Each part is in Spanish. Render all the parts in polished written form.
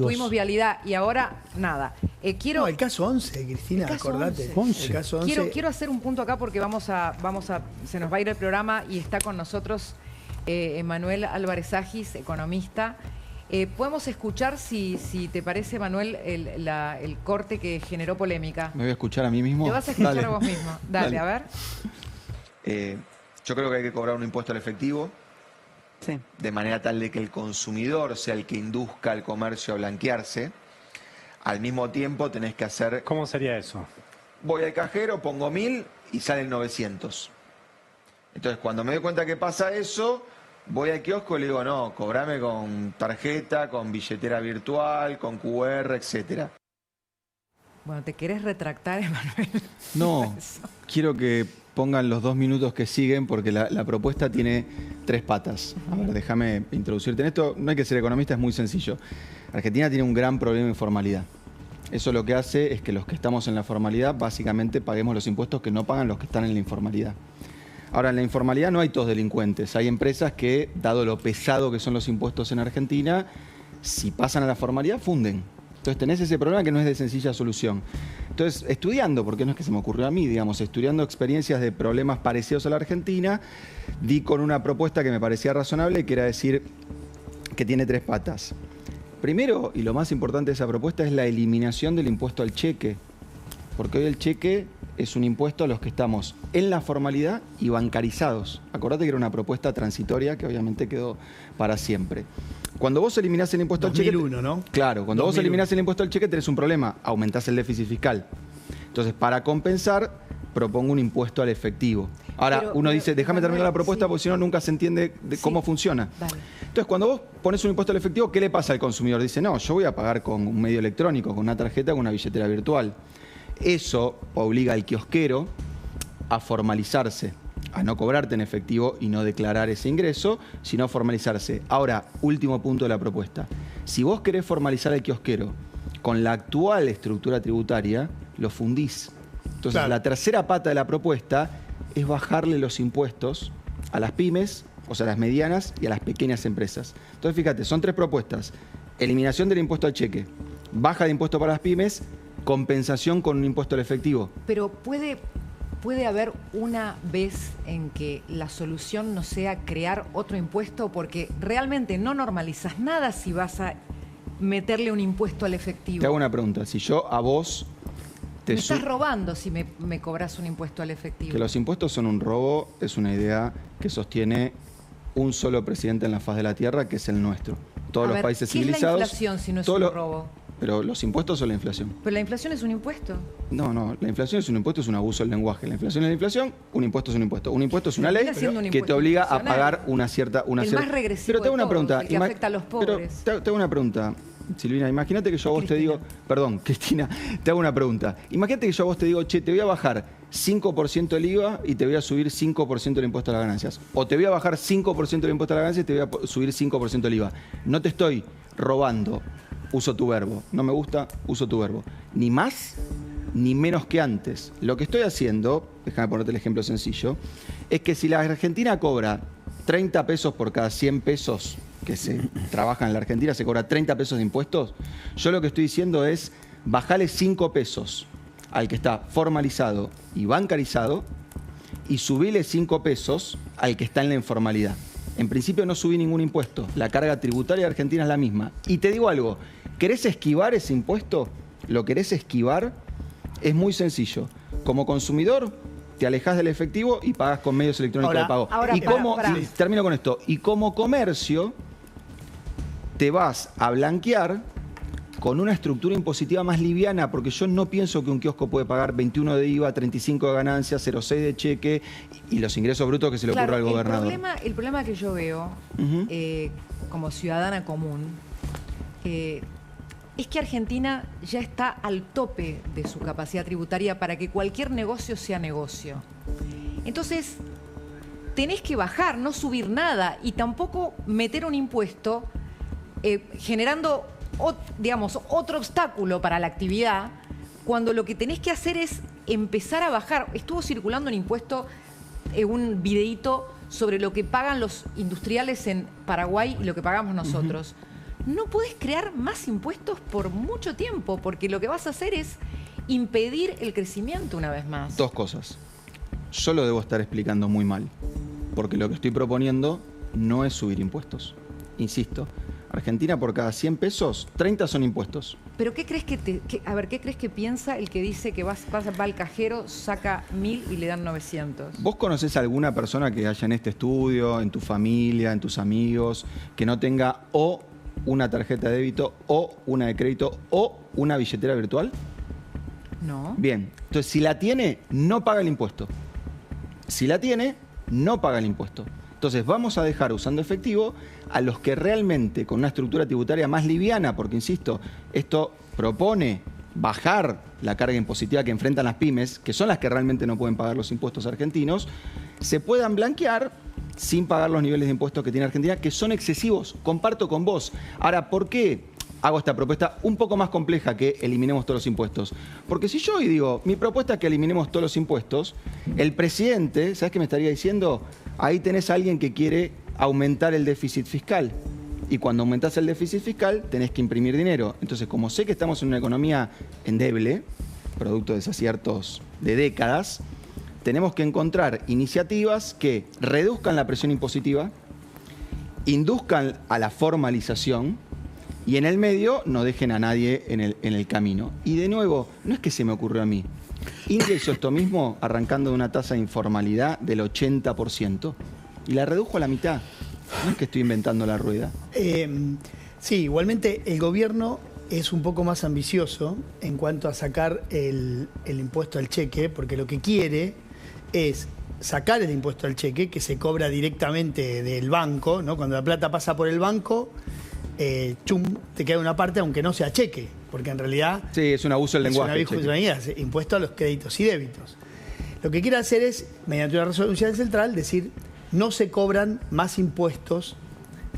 Tuvimos vialidad y ahora nada. No, el caso 11, Cristina, acordate. 11. El caso 11. Quiero hacer un punto acá porque se nos va a ir el programa y está con nosotros Manuel Álvarez Agis, economista. Podemos escuchar, si te parece, Manuel, el corte que generó polémica. ¿Me voy a escuchar a mí mismo? Te vas a escuchar a vos mismo. Dale, a ver. Yo creo que hay que cobrar un impuesto al efectivo. Sí. De manera tal de que el consumidor sea el que induzca al comercio a blanquearse. Al mismo tiempo tenés que hacer... ¿Cómo sería eso? Voy al cajero, pongo 1000 y salen 900. Entonces, cuando me doy cuenta que pasa eso, voy al kiosco y le digo, no, cobrame con tarjeta, con billetera virtual, con QR, etcétera. Bueno, ¿te querés retractar, Emanuel? No, quiero que pongan los 2 minutos que siguen porque la propuesta tiene 3 patas. A ver, déjame introducirte en esto. No hay que ser economista, es muy sencillo. Argentina tiene un gran problema de informalidad. Eso lo que hace es que los que estamos en la formalidad básicamente paguemos los impuestos que no pagan los que están en la informalidad. Ahora, en la informalidad no hay todos delincuentes. Hay empresas que, dado lo pesado que son los impuestos en Argentina, si pasan a la formalidad, funden. Entonces tenés ese problema que no es de sencilla solución. Entonces, estudiando, porque no es que se me ocurrió a mí, digamos, estudiando experiencias de problemas parecidos a la Argentina, di con una propuesta que me parecía razonable, que era decir que tiene 3 patas. Primero, y lo más importante de esa propuesta, es la eliminación del impuesto al cheque. Porque hoy el cheque es un impuesto a los que estamos en la formalidad y bancarizados. Acordate que era una propuesta transitoria que obviamente quedó para siempre. Cuando vos eliminás el impuesto al cheque... 2001, ¿no? Claro, cuando 2001. vos eliminás el impuesto al cheque tenés un problema, aumentás el déficit fiscal. Entonces, para compensar, propongo un impuesto al efectivo. Ahora, uno dice, déjame terminar la propuesta, porque si no nunca se entiende cómo funciona. Dale. Entonces, cuando vos pones un impuesto al efectivo, ¿qué le pasa al consumidor? Dice, no, yo voy a pagar con un medio electrónico, con una tarjeta, con una billetera virtual. Eso obliga al kiosquero a formalizarse, a no cobrarte en efectivo y no declarar ese ingreso, sino formalizarse. Ahora, último punto de la propuesta. Si vos querés formalizar al kiosquero con la actual estructura tributaria, lo fundís. Entonces, claro, la tercera pata de la propuesta es bajarle los impuestos a las pymes, o sea, a las medianas y a las pequeñas empresas. Entonces, fíjate, son 3 propuestas. Eliminación del impuesto al cheque, baja de impuesto para las pymes, compensación con un impuesto al efectivo. Pero puede haber una vez en que la solución no sea crear otro impuesto, porque realmente no normalizas nada si vas a meterle un impuesto al efectivo. Te hago una pregunta. Si yo a vos me estás robando si me cobras un impuesto al efectivo. Que los impuestos son un robo es una idea que sostiene un solo presidente en la faz de la Tierra, que es el nuestro. Todos los países civilizados... ¿Qué es la inflación si no es un robo? Pero los impuestos o la inflación. ¿Pero la inflación es un impuesto? No, la inflación es un impuesto, es un abuso del lenguaje. La inflación es la inflación, un impuesto es un impuesto. Un impuesto es una ley que te obliga a pagar una cierta... más regresivo. Pero te hago una pregunta. El que afecta a los pobres. Pero te hago una pregunta, Silvina. Imagínate que yo a vos te digo... Perdón, Cristina, te hago una pregunta. Imagínate que yo a vos te digo, che, te voy a bajar 5% el IVA y te voy a subir 5% el impuesto a las ganancias. O te voy a bajar 5% el impuesto a las ganancias y te voy a subir 5% el IVA. No te estoy robando. Uso tu verbo. No me gusta, uso tu verbo. Ni más ni menos que antes. Lo que estoy haciendo, déjame ponerte el ejemplo sencillo, es que si la Argentina cobra 30 pesos por cada 100 pesos que se trabaja en la Argentina, se cobra 30 pesos de impuestos, yo lo que estoy diciendo es bajarle 5 pesos al que está formalizado y bancarizado y subirle 5 pesos al que está en la informalidad. En principio no subí ningún impuesto. La carga tributaria de Argentina es la misma. Y te digo algo, ¿querés esquivar ese impuesto? ¿Lo querés esquivar? Es muy sencillo. Como consumidor, te alejás del efectivo y pagás con medios electrónicos de pago. Termino con esto. Y como comercio, te vas a blanquear con una estructura impositiva más liviana, porque yo no pienso que un kiosco puede pagar 21 de IVA, 35 de ganancias, 0,6 de cheque y los ingresos brutos que se le ocurra al gobernador. El problema que yo veo como ciudadana común es que Argentina ya está al tope de su capacidad tributaria para que cualquier negocio sea negocio. Entonces, tenés que bajar, no subir nada y tampoco meter un impuesto generando otro obstáculo para la actividad, cuando lo que tenés que hacer es empezar a bajar. Estuvo circulando un impuesto, un videíto sobre lo que pagan los industriales en Paraguay y lo que pagamos nosotros. no podés crear más impuestos por mucho tiempo, porque lo que vas a hacer es impedir el crecimiento una vez más. Dos cosas. Yo lo debo estar explicando muy mal, porque lo que estoy proponiendo no es subir impuestos. Insisto, Argentina por cada 100 pesos, 30 son impuestos. Pero ¿qué crees ¿qué crees que piensa el que dice que va al cajero, saca 1.000 y le dan 900? ¿Vos conocés a alguna persona que haya en este estudio, en tu familia, en tus amigos, que no tenga o una tarjeta de débito o una de crédito o una billetera virtual? No. Bien, entonces si la tiene, no paga el impuesto. Si la tiene, no paga el impuesto. Entonces vamos a dejar usando efectivo a los que realmente con una estructura tributaria más liviana, porque insisto, esto propone bajar la carga impositiva que enfrentan las pymes, que son las que realmente no pueden pagar los impuestos argentinos, se puedan blanquear sin pagar los niveles de impuestos que tiene Argentina, que son excesivos. Comparto con vos. Ahora, ¿por qué hago esta propuesta un poco más compleja que eliminemos todos los impuestos? Porque si yo hoy digo, mi propuesta es que eliminemos todos los impuestos, el presidente, ¿sabes qué me estaría diciendo? Ahí tenés a alguien que quiere aumentar el déficit fiscal. Y cuando aumentás el déficit fiscal, tenés que imprimir dinero. Entonces, como sé que estamos en una economía endeble, producto de desaciertos de décadas, tenemos que encontrar iniciativas que reduzcan la presión impositiva, induzcan a la formalización y en el medio no dejen a nadie en el camino. Y de nuevo, no es que se me ocurrió a mí. India hizo esto mismo arrancando de una tasa de informalidad del 80% y la redujo a la mitad. No es que estoy inventando la rueda. Sí, igualmente el gobierno es un poco más ambicioso en cuanto a sacar el impuesto al cheque, porque lo que quiere es sacar el impuesto al cheque, que se cobra directamente del banco, ¿no? Cuando la plata pasa por el banco, te queda una parte, aunque no sea cheque, porque en realidad sí, es un abuso del lenguaje. Es impuesto a los créditos y débitos. Lo que quiere hacer es, mediante una resolución central, decir, no se cobran más impuestos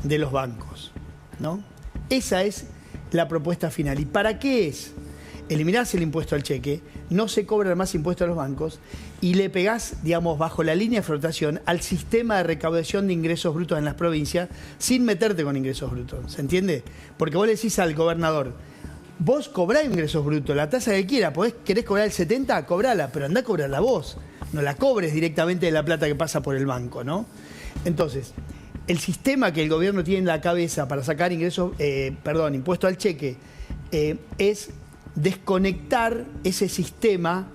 de los bancos, ¿no? Esa es la propuesta final. ¿Y para qué es? Eliminarse el impuesto al cheque, no se cobran más impuestos a los bancos y le pegás, digamos, bajo la línea de flotación al sistema de recaudación de ingresos brutos en las provincias sin meterte con ingresos brutos, ¿se entiende? Porque vos le decís al gobernador, vos cobrá ingresos brutos, la tasa que quiera, querés cobrar el 70, cobrala, pero andá a cobrarla vos, no la cobres directamente de la plata que pasa por el banco, ¿no? Entonces, el sistema que el gobierno tiene en la cabeza para sacar impuesto al cheque, es desconectar ese sistema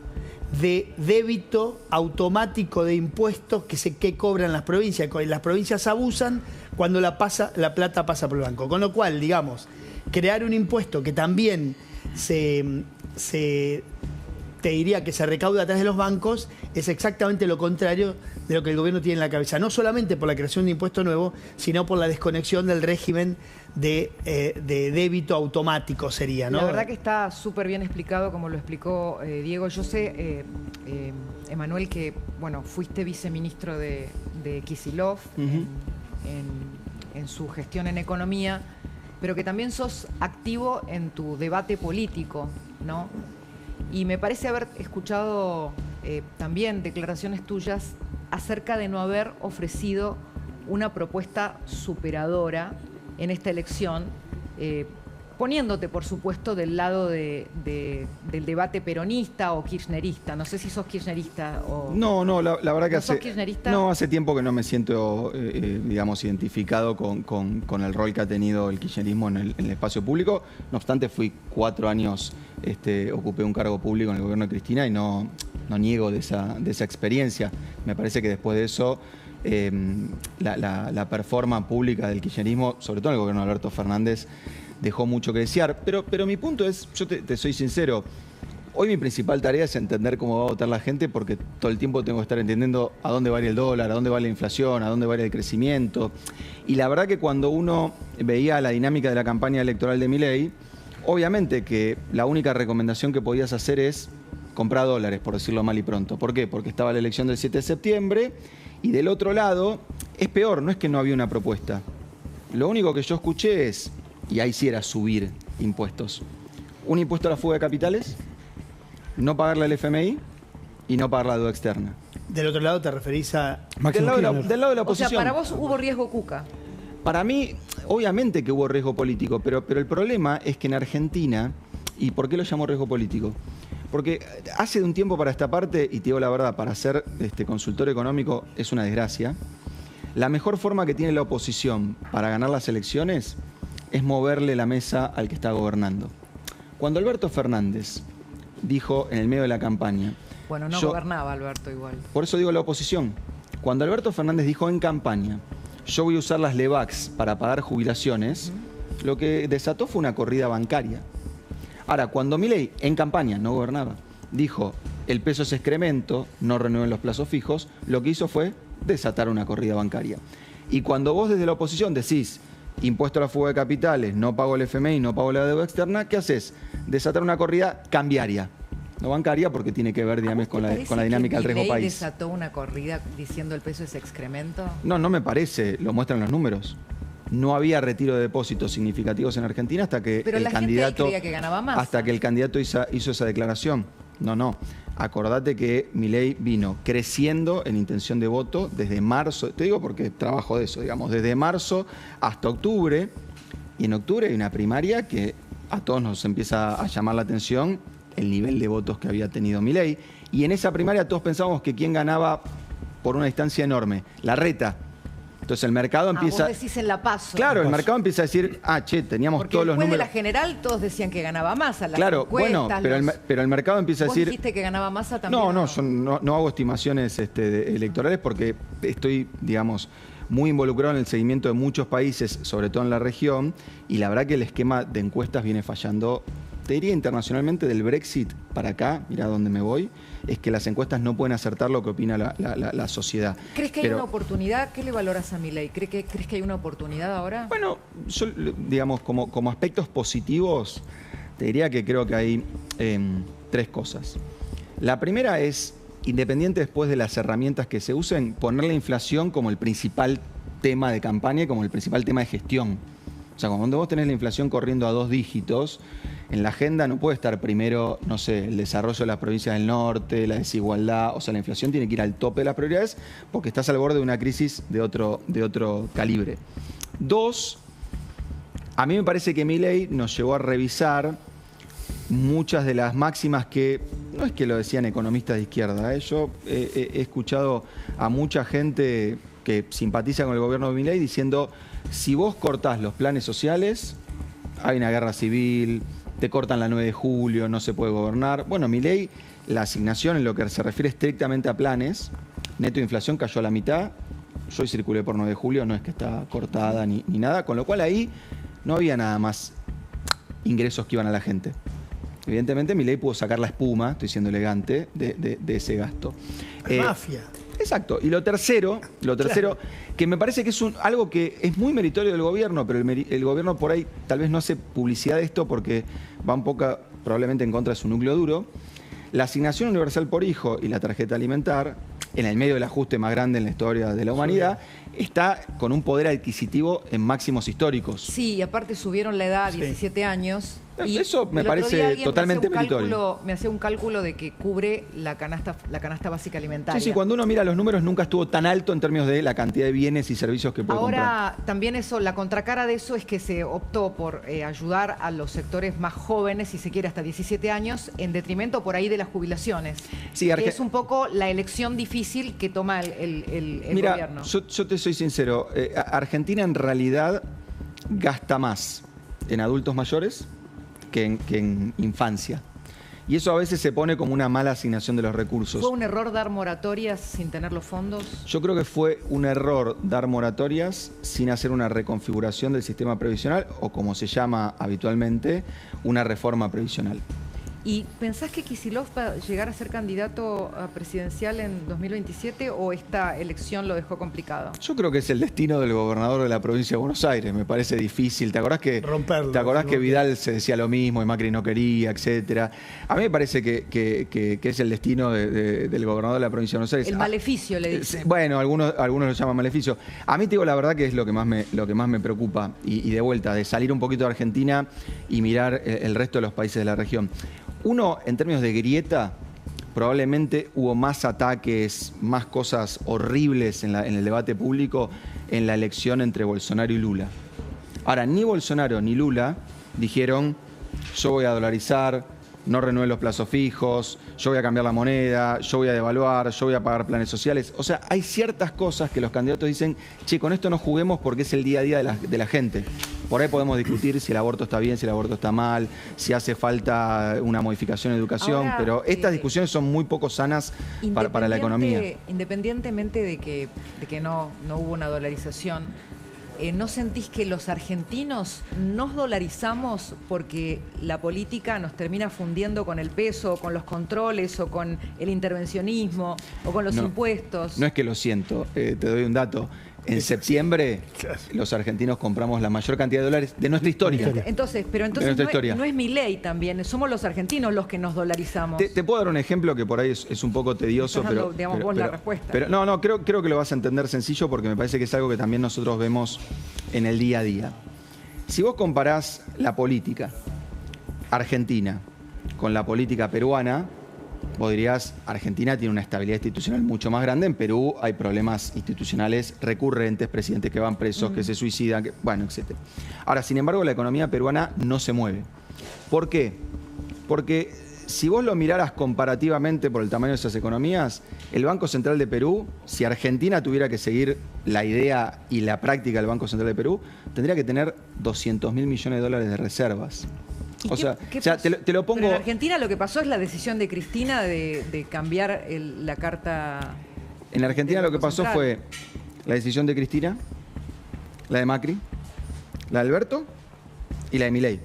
de débito automático de impuestos que cobran las provincias. Las provincias abusan cuando la plata pasa por el banco. Con lo cual, digamos, crear un impuesto que también te diría que se recauda a través de los bancos es exactamente lo contrario de lo que el gobierno tiene en la cabeza. No solamente por la creación de impuesto nuevo, sino por la desconexión del régimen de débito automático sería, ¿no? La verdad que está súper bien explicado, como lo explicó Diego. Yo sé, Emanuel, que bueno, fuiste viceministro de Kicillof en su gestión en economía, pero que también sos activo en tu debate político, ¿no? Y me parece haber escuchado también declaraciones tuyas acerca de no haber ofrecido una propuesta superadora en esta elección, poniéndote, por supuesto, del lado del debate peronista o kirchnerista. No sé si sos kirchnerista o... No, la verdad que ¿Sos kirchnerista? No, hace tiempo que no me siento, digamos, identificado con el rol que ha tenido el kirchnerismo en el espacio público. No obstante, fui 4 años, ocupé un cargo público en el gobierno de Cristina y no niego de esa experiencia. Me parece que después de eso... la performance pública del kirchnerismo, sobre todo en el gobierno de Alberto Fernández, dejó mucho que desear. Pero mi punto es, yo te soy sincero, hoy mi principal tarea es entender cómo va a votar la gente, porque todo el tiempo tengo que estar entendiendo a dónde va a ir el dólar, a dónde va la inflación, a dónde va a ir el crecimiento. Y la verdad que cuando uno veía la dinámica de la campaña electoral de Milei, obviamente que la única recomendación que podías hacer es comprar dólares, por decirlo mal y pronto. ¿Por qué? Porque estaba la elección del 7 de septiembre y del otro lado es peor, no es que no había una propuesta. Lo único que yo escuché es, y ahí sí era subir impuestos, un impuesto a la fuga de capitales, no pagarle al FMI y no pagar la deuda externa. Del otro lado te referís a... Del lado de la oposición. O sea, para vos hubo riesgo Cuca. Para mí, obviamente que hubo riesgo político, pero el problema es que en Argentina, ¿y por qué lo llamo riesgo político? Porque hace de un tiempo para esta parte, y te digo la verdad, para ser consultor económico es una desgracia, la mejor forma que tiene la oposición para ganar las elecciones es moverle la mesa al que está gobernando. Cuando Alberto Fernández dijo en el medio de la campaña... Bueno, no gobernaba Alberto igual. Por eso digo la oposición. Cuando Alberto Fernández dijo en campaña, yo voy a usar las LEVAX para pagar jubilaciones, lo que desató fue una corrida bancaria. Ahora, cuando Milei, en campaña, no gobernaba, dijo el peso es excremento, no renueven los plazos fijos, lo que hizo fue desatar una corrida bancaria. Y cuando vos desde la oposición decís impuesto a la fuga de capitales, no pago el FMI, no pago la deuda externa, ¿qué haces? Desatar una corrida cambiaria. No bancaria porque tiene que ver, digamos, con la dinámica del riesgo país. ¿Desató una corrida diciendo el peso es excremento? No, no me parece, lo muestran los números. No había retiro de depósitos significativos en Argentina hasta que Pero el la candidato gente creía que ganaba más. hasta que el candidato hizo esa declaración. No. Acordate que Milei vino creciendo en intención de voto desde marzo, te digo porque trabajo de eso, digamos, desde marzo hasta octubre, y en octubre hay una primaria que a todos nos empieza a llamar la atención el nivel de votos que había tenido Milei, y en esa primaria todos pensábamos que quién ganaba por una distancia enorme, Larreta. Entonces el mercado empieza... Vos decís en la PASO. Claro, el mercado empieza a decir, teníamos porque todos los números... después de la general todos decían que ganaba Massa. Claro, bueno, pero el mercado empieza a decir... ¿Vos dijiste que ganaba Massa también? No, yo no hago estimaciones electorales porque estoy, digamos, muy involucrado en el seguimiento de muchos países, sobre todo en la región, y la verdad que el esquema de encuestas viene fallando. Te diría internacionalmente del Brexit para acá, mira dónde me voy, es que las encuestas no pueden acertar lo que opina la sociedad. ¿Crees que hay una oportunidad? ¿Qué le valoras a Milei? ¿Crees que hay una oportunidad ahora? Bueno, yo, digamos, como aspectos positivos, te diría que creo que hay tres cosas. La primera es, independiente después de las herramientas que se usen, poner la inflación como el principal tema de campaña y como el principal tema de gestión. O sea, cuando vos tenés la inflación corriendo a 2 dígitos, en la agenda no puede estar primero, no sé, el desarrollo de las provincias del norte, la desigualdad. O sea, la inflación tiene que ir al tope de las prioridades porque estás al borde de una crisis de otro calibre. 2, a mí me parece que Milei nos llevó a revisar muchas de las máximas que, no es que lo decían economistas de izquierda, yo he escuchado a mucha gente que simpatiza con el gobierno de Milei diciendo, si vos cortás los planes sociales, hay una guerra civil, te cortan la 9 de julio, no se puede gobernar. Bueno, Milei, la asignación en lo que se refiere estrictamente a planes, neto de inflación cayó a la mitad, yo hoy circulé por 9 de julio, no es que está cortada ni nada, con lo cual ahí no había nada más ingresos que iban a la gente. Evidentemente Milei pudo sacar la espuma, estoy siendo elegante, de ese gasto. Mafia. Exacto. Y lo tercero, claro, que me parece que es algo que es muy meritorio del gobierno, pero el gobierno por ahí tal vez no hace publicidad de esto porque va un poco probablemente en contra de su núcleo duro. La asignación universal por hijo y la tarjeta alimentar, en el medio del ajuste más grande en la historia de la humanidad, está con un poder adquisitivo en máximos históricos. Sí, y aparte subieron la edad a 17 años. Y eso me parece totalmente meritorio. Me hacía un cálculo de que cubre la canasta básica alimentaria. Sí, cuando uno mira los números nunca estuvo tan alto en términos de la cantidad de bienes y servicios que puede comprar. Ahora, también eso, la contracara de eso es que se optó por ayudar a los sectores más jóvenes, si se quiere, hasta 17 años, en detrimento por ahí de las jubilaciones. Sí, que es un poco la elección difícil que toma el gobierno. Yo te soy sincero, Argentina en realidad gasta más en adultos mayores que en infancia. Y eso a veces se pone como una mala asignación de los recursos. ¿Fue un error dar moratorias sin tener los fondos? Yo creo que fue un error dar moratorias sin hacer una reconfiguración del sistema previsional o, como se llama habitualmente, una reforma previsional. ¿Y pensás que Kicillof va a llegar a ser candidato a presidencial en 2027 o esta elección lo dejó complicado? Yo creo que es el destino del gobernador de la provincia de Buenos Aires. Me parece difícil. ¿Te acordás que Vidal se decía lo mismo y Macri no quería, etcétera? A mí me parece que es el destino del gobernador de la provincia de Buenos Aires. El maleficio, le dicen. Bueno, algunos lo llaman maleficio. A mí te digo la verdad que es lo que más me preocupa. Y de vuelta, de salir un poquito de Argentina y mirar el resto de los países de la región. Uno, en términos de grieta, probablemente hubo más ataques, más cosas horribles en el debate público en la elección entre Bolsonaro y Lula. Ahora, ni Bolsonaro ni Lula dijeron, yo voy a dolarizar, no renueven los plazos fijos, yo voy a cambiar la moneda, yo voy a devaluar, yo voy a pagar planes sociales. O sea, hay ciertas cosas que los candidatos dicen, che, con esto no juguemos porque es el día a día de la gente. Por ahí podemos discutir si el aborto está bien, si el aborto está mal, si hace falta una modificación en educación, Ahora, pero estas discusiones son muy poco sanas para la economía. Independientemente de que no hubo una dolarización, ¿no sentís que los argentinos nos dolarizamos porque la política nos termina fundiendo con el peso, o con los controles, o con el intervencionismo, o con los impuestos? No es que lo siento, te doy un dato. En septiembre, los argentinos compramos la mayor cantidad de dólares de nuestra historia. Entonces no es Milei también, somos los argentinos los que nos dolarizamos. Te puedo dar un ejemplo que por ahí es un poco tedioso, pero digamos vos la respuesta. Pero no, creo que lo vas a entender sencillo porque me parece que es algo que también nosotros vemos en el día a día. Si vos comparás la política argentina con la política peruana, vos dirías, Argentina tiene una estabilidad institucional mucho más grande, en Perú hay problemas institucionales recurrentes, presidentes que van presos, que se suicidan, bueno, etc. Ahora, sin embargo, la economía peruana no se mueve. ¿Por qué? Porque si vos lo miraras comparativamente por el tamaño de esas economías, el Banco Central de Perú, si Argentina tuviera que seguir la idea y la práctica del Banco Central de Perú, tendría que tener 200.000 millones de dólares de reservas. O sea, te lo pongo... Pero en Argentina lo que pasó es la decisión de Cristina de cambiar la carta... En Argentina lo que pasó fue la decisión de Cristina, la de Macri, la de Alberto y la de Milei.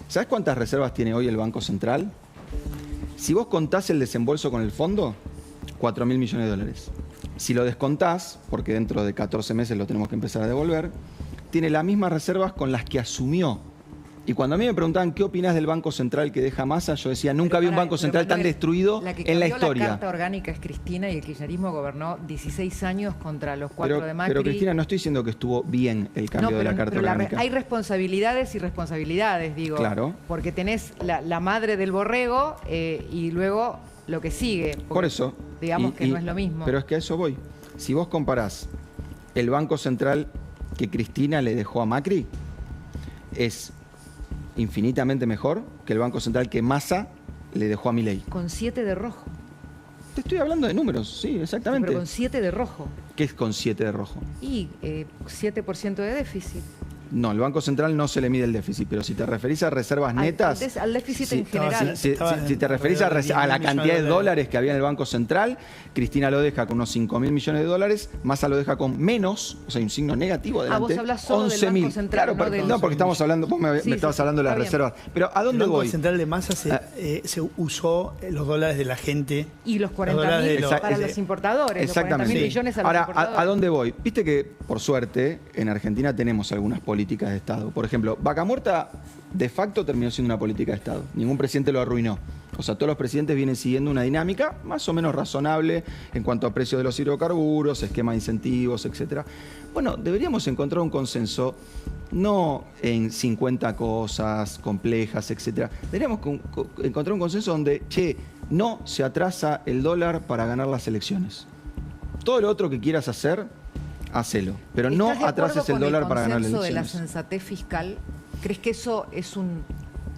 ¿Sabes cuántas reservas tiene hoy el Banco Central? Si vos contás el desembolso con el fondo, 4.000 millones de dólares. Si lo descontás, porque dentro de 14 meses lo tenemos que empezar a devolver, tiene las mismas reservas con las que asumió. Y cuando a mí me preguntaban qué opinás del Banco Central que deja Massa, yo decía, nunca vi un Banco Central tan destruido en la historia. La carta orgánica es Cristina y el kirchnerismo gobernó 16 años contra los 4 de Macri. Pero Cristina, no estoy diciendo que estuvo bien el cambio de la carta orgánica. Hay responsabilidades y responsabilidades, digo. Claro. Porque tenés la madre del borrego y luego lo que sigue. Por eso. Digamos que no es lo mismo. Pero es que a eso voy. Si vos comparás el Banco Central que Cristina le dejó a Macri, es infinitamente mejor que el Banco Central que Massa le dejó a Milei. Con 7 de rojo. Te estoy hablando de números, sí, exactamente. Pero con 7 de rojo. ¿Qué es con 7 de rojo? Y 7% de déficit. No, el Banco Central no se le mide el déficit, pero si te referís a reservas netas... Al déficit en general. Si te referís a la cantidad de dólares que había en el Banco Central, Cristina lo deja con unos 5.000 millones de dólares, Massa lo deja con menos, o sea, hay un signo negativo delante. Vos hablas solo del Banco Central, claro, no, porque estamos hablando, vos me estabas hablando de las reservas. Pero ¿a dónde voy? El Banco Central de Massa se usó los dólares de la gente. Y los 40.000 para los importadores. Exactamente. Los 40.000 millones a los importadores. Ahora, ¿a dónde voy? Viste que, por suerte, en Argentina tenemos algunas políticas de Estado. Por ejemplo, Vaca Muerta de facto terminó siendo una política de Estado. Ningún presidente lo arruinó. O sea, todos los presidentes vienen siguiendo una dinámica más o menos razonable en cuanto a precios de los hidrocarburos, esquema de incentivos, etc. Bueno, deberíamos encontrar un consenso, no en 50 cosas complejas, etc. Deberíamos encontrar un consenso donde, no se atrasa el dólar para ganar las elecciones. Todo lo otro que quieras hacer, hacelo. Pero no atrases el dólar para ganar las elecciones. ¿Estás de acuerdo con el consenso de la sensatez fiscal? ¿Crees que eso es un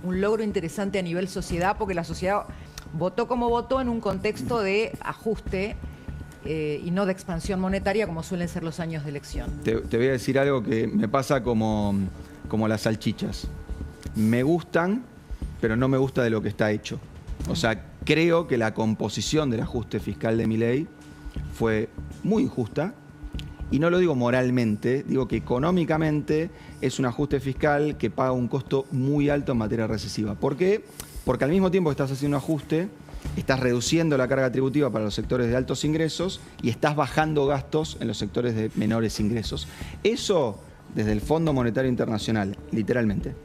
logro interesante a nivel sociedad? Porque la sociedad votó como votó en un contexto de ajuste y no de expansión monetaria como suelen ser los años de elección. Te voy a decir algo que me pasa como las salchichas. Me gustan, pero no me gusta de lo que está hecho. O sea, creo que la composición del ajuste fiscal de Milei fue muy injusta. Y no lo digo moralmente, digo que económicamente es un ajuste fiscal que paga un costo muy alto en materia recesiva. ¿Por qué? Porque al mismo tiempo que estás haciendo un ajuste, estás reduciendo la carga tributiva para los sectores de altos ingresos y estás bajando gastos en los sectores de menores ingresos. Eso, desde el Fondo Monetario Internacional, literalmente,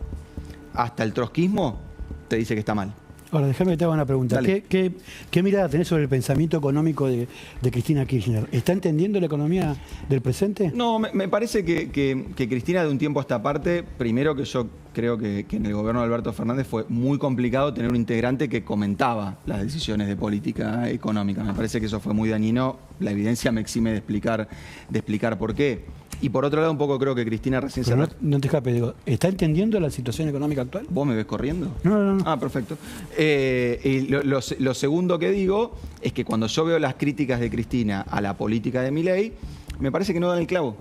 hasta el trotskismo, te dice que está mal. Ahora, déjame que te haga una pregunta. ¿Qué mirada tenés sobre el pensamiento económico de Cristina Kirchner? ¿Está entendiendo la economía del presente? No, me parece que Cristina de un tiempo a esta parte, primero que yo creo que en el gobierno de Alberto Fernández fue muy complicado tener un integrante que comentaba las decisiones de política económica. Me parece que eso fue muy dañino. La evidencia me exime de explicar por qué. Y por otro lado, un poco creo que Cristina recién Pero no te escapes, digo, ¿está entendiendo la situación económica actual? ¿Vos me ves corriendo? No. Ah, perfecto. Y lo segundo que digo es que cuando yo veo las críticas de Cristina a la política de Milei, me parece que no dan el clavo.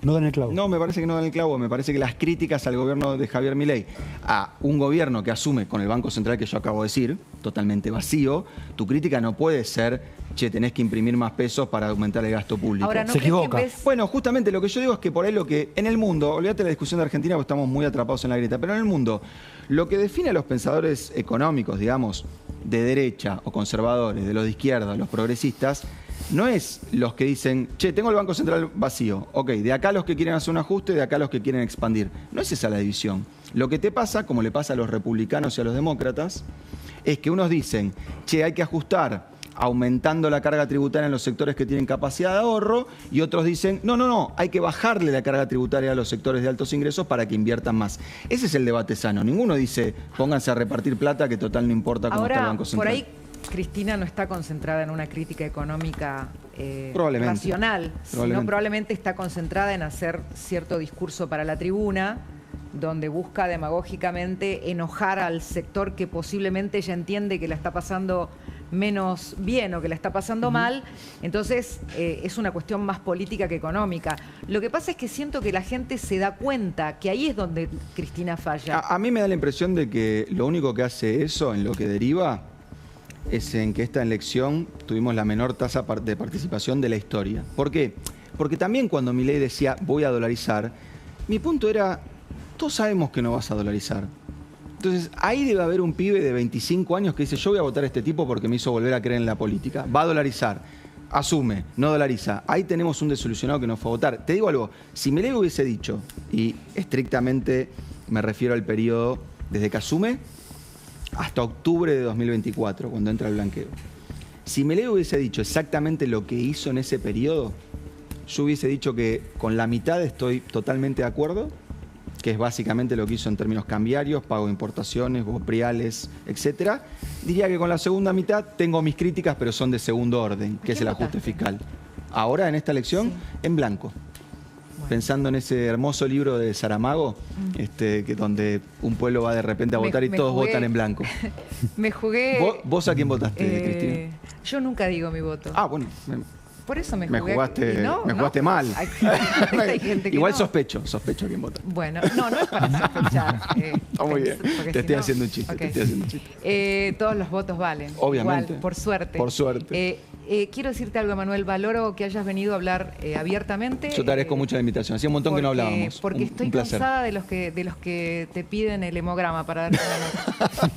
No dan el clavo. No, me parece que no dan el clavo. Me parece que las críticas al gobierno de Javier Milei, a un gobierno que asume con el Banco Central que yo acabo de decir, totalmente vacío, tu crítica no puede ser, che, tenés que imprimir más pesos para aumentar el gasto público. Ahora, ¿no Se crees que en equivoca. vez- Bueno, justamente lo que yo digo es que por ahí lo que en el mundo, olvídate de la discusión de Argentina porque estamos muy atrapados en la grieta, pero en el mundo, lo que define a los pensadores económicos, digamos, de derecha o conservadores, de los de izquierda, los progresistas, no es los que dicen, che, tengo el Banco Central vacío, ok, de acá los que quieren hacer un ajuste, de acá los que quieren expandir. No es esa la división. Lo que te pasa, como le pasa a los republicanos y a los demócratas, es que unos dicen, che, hay que ajustar aumentando la carga tributaria en los sectores que tienen capacidad de ahorro, y otros dicen, no, hay que bajarle la carga tributaria a los sectores de altos ingresos para que inviertan más. Ese es el debate sano. Ninguno dice, pónganse a repartir plata que total no importa cómo está el Ahora, Banco Central. por ahí Cristina no está concentrada en una crítica económica Probablemente. racional, sino probablemente está concentrada en hacer cierto discurso para la tribuna, donde busca demagógicamente enojar al sector que posiblemente ella entiende que la está pasando menos bien o que la está pasando mal. Entonces es una cuestión más política que económica. Lo que pasa es que siento que la gente se da cuenta que ahí es donde Cristina falla. A mí me da la impresión de que lo único que hace eso, en lo que deriva, es en que esta elección tuvimos la menor tasa de participación de la historia. ¿Por qué? Porque también cuando Milei decía voy a dolarizar, mi punto era, todos sabemos que no vas a dolarizar. Entonces ahí debe haber un pibe de 25 años que dice yo voy a votar a este tipo porque me hizo volver a creer en la política. Va a dolarizar, asume, no dolariza. Ahí tenemos un desilusionado que no fue a votar. Te digo algo, si Milei hubiese dicho, y estrictamente me refiero al periodo desde que asume hasta octubre de 2024, cuando entra el blanqueo. Si Milei hubiese dicho exactamente lo que hizo en ese periodo, yo hubiese dicho que con la mitad estoy totalmente de acuerdo, que es básicamente lo que hizo en términos cambiarios, pago de importaciones, bopriales, etcétera. Diría que con la segunda mitad tengo mis críticas, pero son de segundo orden, que es el ajuste fiscal. Ahora, en esta elección, en blanco. Pensando en ese hermoso libro de Saramago, que donde un pueblo va de repente a votar y todos votan en blanco. Me jugué... ¿Vos a quién votaste, Cristina? Yo nunca digo mi voto. Ah, bueno. Por eso me Me jugué. jugaste, No, me jugaste mal. Hay gente que Igual no. sospecho a quién vota. Bueno, no es para sospechar. Está muy bien. Porque Te si estoy no- haciendo un chiste, Ok. te estoy haciendo un chiste. Todos los votos valen. Obviamente. Igual, por suerte. Por suerte. Quiero decirte algo, Manuel. Valoro que hayas venido a hablar abiertamente. Yo te agradezco mucho la invitación. Hacía un montón que no hablábamos. Porque Un estoy placer. cansada de los que te piden el hemograma para darte una nota.